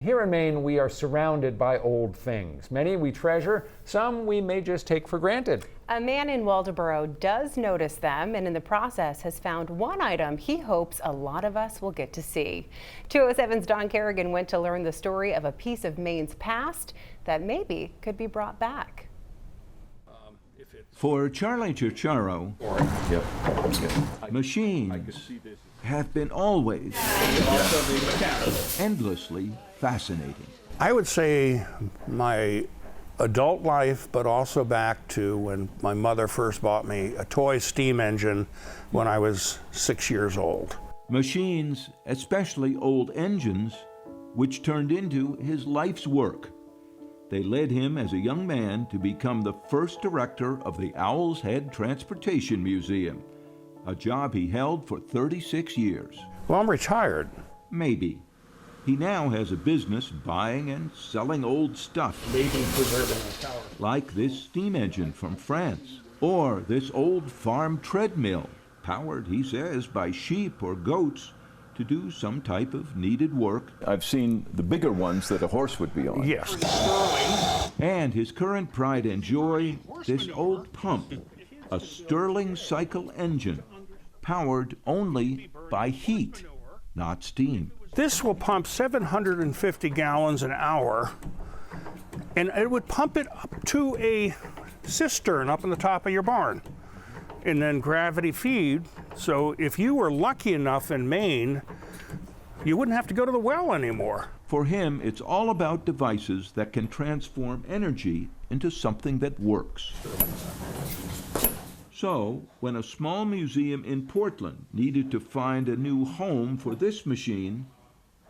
Here in Maine, we are surrounded by old things. Many we treasure, some we may just take for granted. A man in Waldoboro does notice them, and in the process has found one item he hopes a lot of us will get to see. 207's Don Kerrigan went to learn the story of a piece of Maine's past that maybe could be brought back. For Charlie Ciccaro, machines have been always endlessly fascinating. I would say my adult life, but also back to when my mother first bought me a toy steam engine when I was 6 years old. Machines, especially old engines, which turned into his life's work. They led him as a young man to become the first director of the Owl's Head Transportation Museum, a job he held for 36 years. Well, I'm retired. Maybe. He now has a business buying and selling old stuff. Maybe preserving a tower. Like this steam engine from France, or this old farm treadmill, powered, he says, by sheep or goats to do some type of needed work. I've seen the bigger ones that a horse would be on. Yes. And his current pride and joy, this old pump, a Stirling cycle engine, powered only by heat, not steam. This will pump 750 gallons an hour, and it would pump it up to a cistern up in the top of your barn, and then gravity feed. So if you were lucky enough in Maine, you wouldn't have to go to the well anymore. For him, it's all about devices that can transform energy into something that works. So, when a small museum in Portland needed to find a new home for this machine,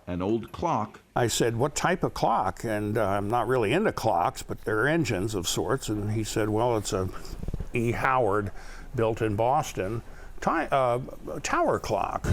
an old clock, I said, what type of clock? And I'm not really into clocks, but they're engines of sorts. And he said, well, it's a E. Howard, built in Boston, tower clock.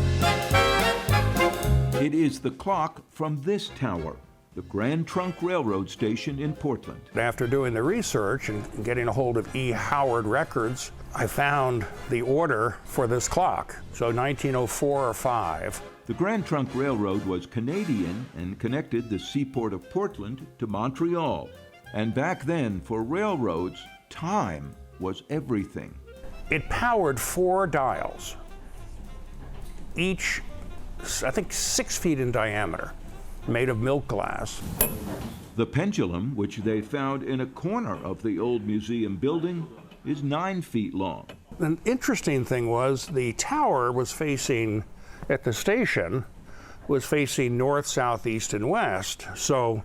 It is the clock from this tower, the Grand Trunk Railroad Station in Portland. After doing the research and getting a hold of E. Howard records, I found the order for this clock, so 1904 or 5. The Grand Trunk Railroad was Canadian and connected the seaport of Portland to Montreal. And back then, for railroads, time was everything. It powered 4 dials, each, I think, 6 feet in diameter, made of milk glass. The pendulum, which they found in a corner of the old museum building, is 9 feet long. An interesting thing was the tower was facing, at the station, was facing north, south, east, and west. So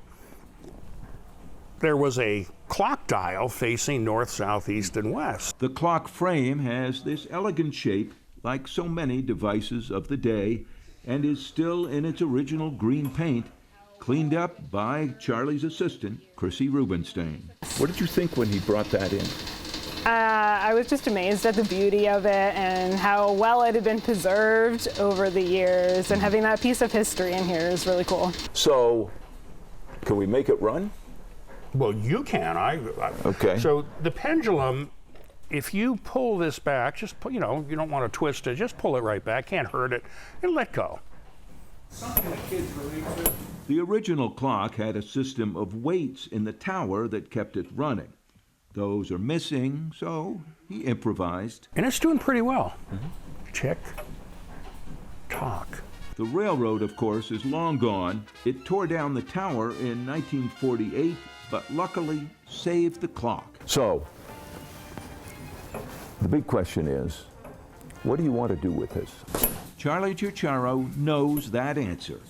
there was a clock dial facing north, south, east, and west. The clock frame has this elegant shape, like so many devices of the day, and is still in its original green paint, cleaned up by Charlie's assistant, Chrissy Rubenstein. What did you think when he brought that in? I was just amazed at the beauty of it and how well it had been preserved over the years, and having that piece of history in here is really cool. So, can we make it run? Well, you can. Okay. So the pendulum, if you pull this back, just pull, you don't want to twist it, just pull it right back, can't hurt it, and let go. Something the kids relate to. The original clock had a system of weights in the tower that kept it running. Those are missing, so he improvised. And it's doing pretty well. Tick, tock. The railroad, of course, is long gone. It tore down the tower in 1948, but luckily saved the clock. So, the big question is, what do you want to do with this? Charlie Ciccaro knows that answer.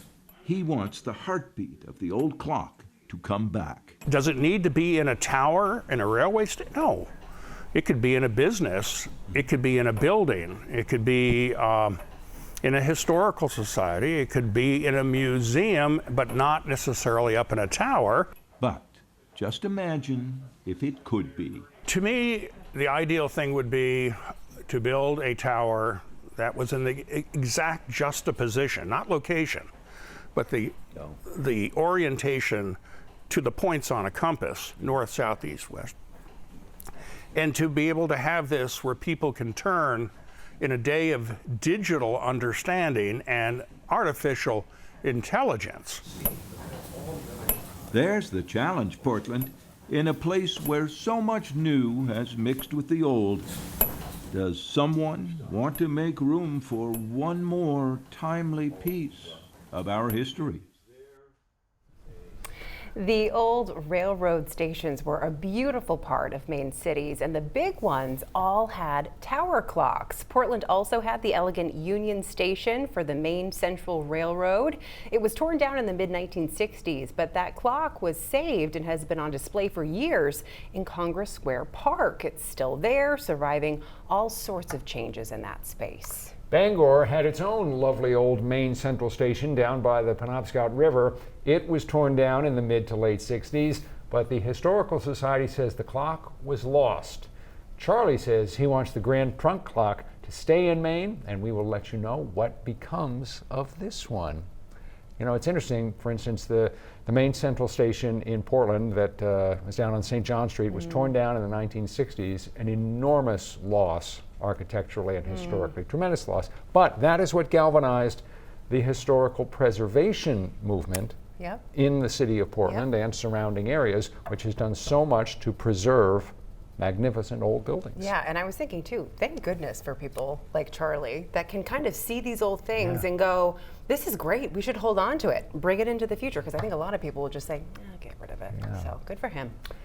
He wants the heartbeat of the old clock to come back. Does it need to be in a tower, in a railway station? No. It could be in a business. It could be in a building. It could be in a historical society. It could be in a museum, but not necessarily up in a tower. But just imagine if it could be. To me, the ideal thing would be to build a tower that was in the exact juxtaposition, not location, but the orientation to the points on a compass, north, south, east, west. And to be able to have this where people can turn in a day of digital understanding and artificial intelligence. There's the challenge, Portland, in a place where so much new has mixed with the old. Does someone want to make room for one more timely piece of our history? The old railroad stations were a beautiful part of Maine cities, and the big ones all had tower clocks. Portland also had the elegant Union Station for the Maine Central Railroad. It was torn down in the mid-1960s, but that clock was saved and has been on display for years in Congress Square Park. It's still there, surviving all sorts of changes in that space. Bangor had its own lovely old Maine Central Station down by the Penobscot River. It was torn down in the mid to late 60s, but the Historical Society says the clock was lost. Charlie says he wants the Grand Trunk clock to stay in Maine, and we will let you know what becomes of this one. You know, it's interesting, for instance, the Maine Central Station in Portland that was down on St. John Street was torn down in the 1960s, an enormous loss architecturally and historically, tremendous loss. But that is what galvanized the historical preservation movement in the city of Portland and surrounding areas, which has done so much to preserve magnificent old buildings. Yeah, and I was thinking too, thank goodness for people like Charlie that can kind of see these old things and go, this is great, we should hold on to it, bring it into the future, because I think a lot of people will just say, get rid of it. So good for him.